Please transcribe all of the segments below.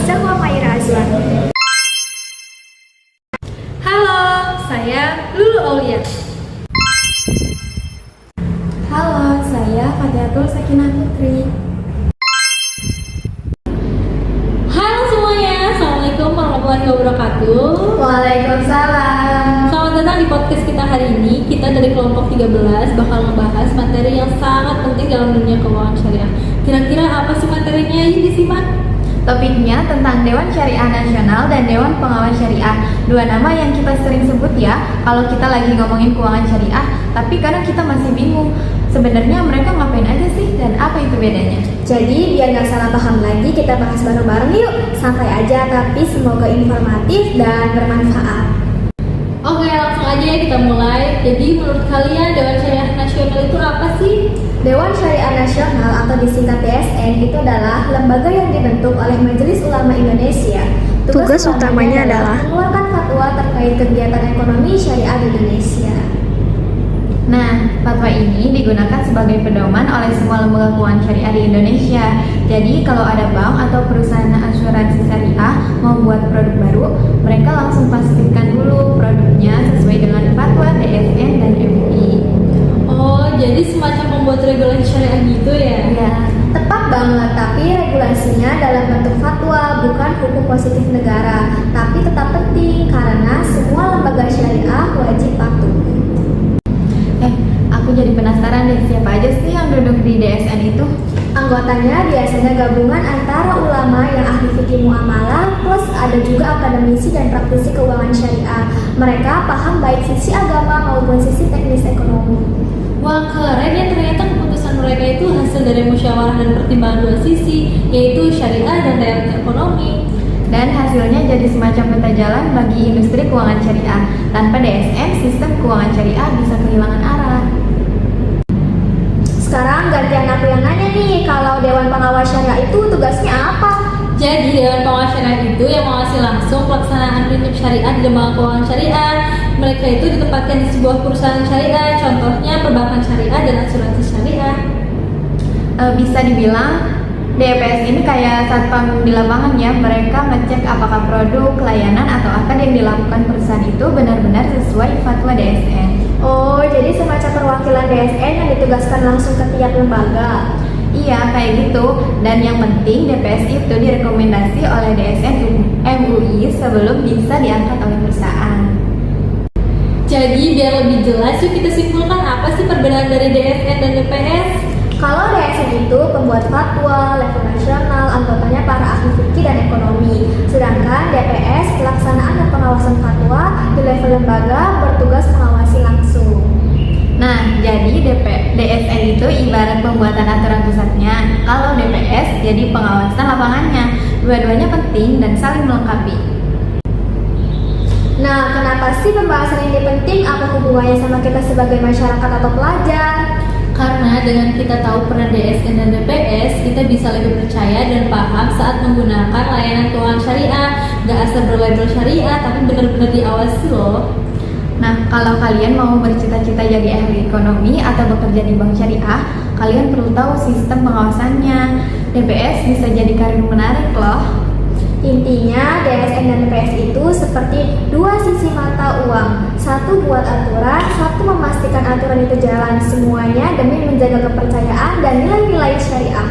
Zahwa Maira Azwan. Halo, saya Lulu Aulia. Halo, saya Fatiatul Sakinah Putri. Halo semuanya, Assalamualaikum warahmatullahi wabarakatuh. Waalaikumsalam. Selamat datang di podcast kita hari ini. Kita dari kelompok 13 bakal ngebahas materi yang sangat penting dalam dunia keuangan syariah. Kira-kira apa sih materinya? Yuk disimak. Topiknya tentang Dewan Syariah Nasional dan Dewan Pengawas Syariah. Dua nama yang kita sering sebut ya kalau kita lagi ngomongin keuangan syariah. Tapi kadang kita masih bingung, sebenarnya mereka ngapain aja sih dan apa itu bedanya? Jadi biar nggak salah paham lagi, kita bahas bareng-bareng yuk. Santai aja tapi semoga informatif dan bermanfaat. Oke, langsung aja ya kita mulai. Jadi menurut kalian Dewan Syariah Nasional itu apa sih? Dewan Syariah Nasional atau disingkat DSN itu adalah lembaga yang dibentuk oleh Majelis Ulama Indonesia. Tugas utamanya adalah mengeluarkan fatwa terkait kegiatan ekonomi syariah di Indonesia. Nah, fatwa ini digunakan sebagai pedoman oleh semua lembaga keuangan syariah di Indonesia. Jadi kalau ada bank atau perusahaan asuransi syariah mau buat produk baru, mereka langsung pastikan dulu produknya sesuai dengan fatwa DSN dan MUI. Oh, jadi semacam pembuat regulasi syariah gitu ya? Ya, Tepat banget, tapi regulasinya dalam bentuk fatwa, bukan hukum positif negara. Tapi tetap penting karena semua lembaga syariah wajib patuh. aku jadi penasaran deh siapa aja sih yang duduk di DSN itu? Anggotanya biasanya gabungan antara ulama yang ahli fikih muamalah plus ada juga akademisi dan praktisi keuangan syariah. Mereka paham baik sisi agama maupun sisi teknis ekonomi. Wah, keren ya, ternyata keputusan mereka itu hasil dari musyawarah dan pertimbangan dua sisi, yaitu syariah dan realitas ekonomi. Dan hasilnya jadi semacam peta jalan bagi industri keuangan syariah. Tanpa DSN, sistem keuangan syariah bisa kehilangan arah. Sekarang gantian aku yang nanya nih, kalau Dewan Pengawas Syariah itu tugasnya apa? Jadi Dewan Pengawas Syariah itu yang mengawasi langsung pelaksanaan prinsip syariah di lembaga keuangan syariah. Mereka itu ditempatkan di sebuah perusahaan syariah, contohnya perbankan syariah dan asuransi syariah. Bisa dibilang DPS ini kayak satpam di lapangan ya. Mereka ngecek apakah produk, layanan, atau akad yang dilakukan perusahaan itu benar-benar sesuai fatwa DSN. Oh, jadi semacam perwakilan DSN yang ditugaskan langsung ke tiap lembaga. Iya, kayak gitu. Dan yang penting DPS itu direkomendasi oleh DSN MUI sebelum bisa diangkat oleh perusahaan. Jadi biar lebih jelas, yuk kita simpulkan apa sih perbedaan dari DSN dan DPS? Kalau DSN itu pembuat fatwa, level nasional, anggotanya para ahli fikih dan ekonomi. Sedangkan DPS pelaksanaan dan pengawasan fatwa di level lembaga bertugas mengawasi langsung. Nah, jadi DSN itu ibarat pembuatan aturan pusatnya. Kalau DPS jadi pengawasan lapangannya. Dua-duanya penting dan saling melengkapi. Nah, kenapa sih pembahasan ini penting? Apa hubungannya sama kita sebagai masyarakat atau pelajar? Karena dengan kita tahu peran DSN dan DPS, kita bisa lebih percaya dan paham saat menggunakan layanan keuangan syariah. Gak asal berlabel syariah, tapi benar-benar diawasi loh. Nah, kalau kalian mau bercita-cita jadi ahli ekonomi atau bekerja di bank syariah, kalian perlu tahu sistem pengawasannya. DPS bisa jadi karir menarik loh. Intinya, DSN dan DPS itu seperti dua sisi mata uang. Satu buat aturan, satu memastikan aturan itu jalan. Semuanya demi menjaga kepercayaan dan nilai-nilai syariah.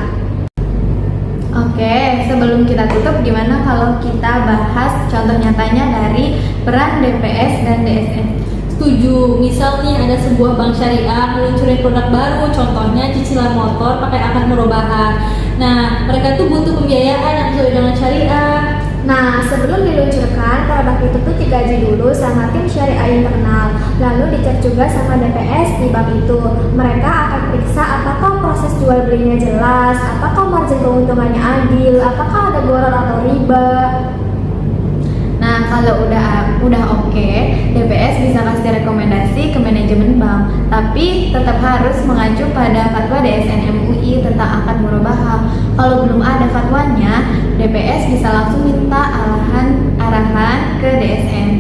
Oke, sebelum kita tutup, gimana kalau kita bahas contoh nyatanya dari peran DPS dan DSN? Setuju, misal nih ada sebuah bank syariah meluncurin produk baru, contohnya cicilan motor pakai akad murabahah. Nah, mereka tuh butuh pembiayaan yang sesuai dengan syariah. Nah, sebelum diluncurkan, produk itu tuh digaji dulu sama tim syariah internal. Lalu dicek juga sama DPS di bank itu. Mereka akan periksa apakah proses jual belinya jelas, apakah margin keuntungannya adil, apakah ada gharar atau riba. Nah, kalau udah oke, DPS bisa kasih rekomendasi ke manajemen bank, tapi tetap harus mengacu pada fatwa DSN MUI tentang akad murabahah. Kalau belum ada fatwanya, DPS bisa langsung minta arahan ke DSN.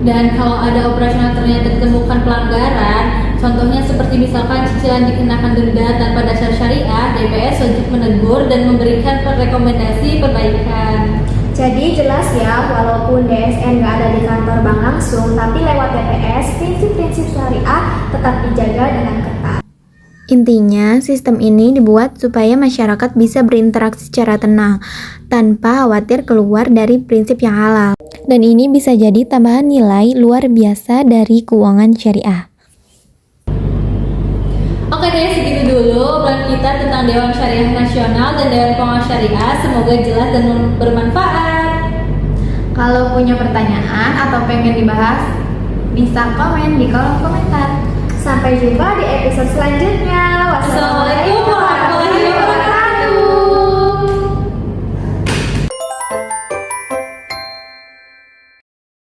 Dan kalau ada operasional ternyata ditemukan pelanggaran, contohnya seperti misalkan cicilan dikenakan denda tanpa dasar syariah, DPS wajib menegur dan memberikan rekomendasi perbaikan. Jadi jelas ya, walaupun DSN nggak ada di kantor bank langsung, tapi lewat DPS, prinsip-prinsip syariah tetap dijaga dengan ketat. Intinya, sistem ini dibuat supaya masyarakat bisa berinteraksi secara tenang, tanpa khawatir keluar dari prinsip yang halal. Dan ini bisa jadi tambahan nilai luar biasa dari keuangan syariah. Oke deh, segitu dulu obrolan kita tentang Dewan Syariah Nasional dan Dewan Pengawas Syariah. Semoga jelas dan bermanfaat. Kalau punya pertanyaan atau pengen dibahas, bisa komen di kolom komentar. Sampai jumpa di episode selanjutnya. Assalamualaikum warahmatullahi wabarakatuh.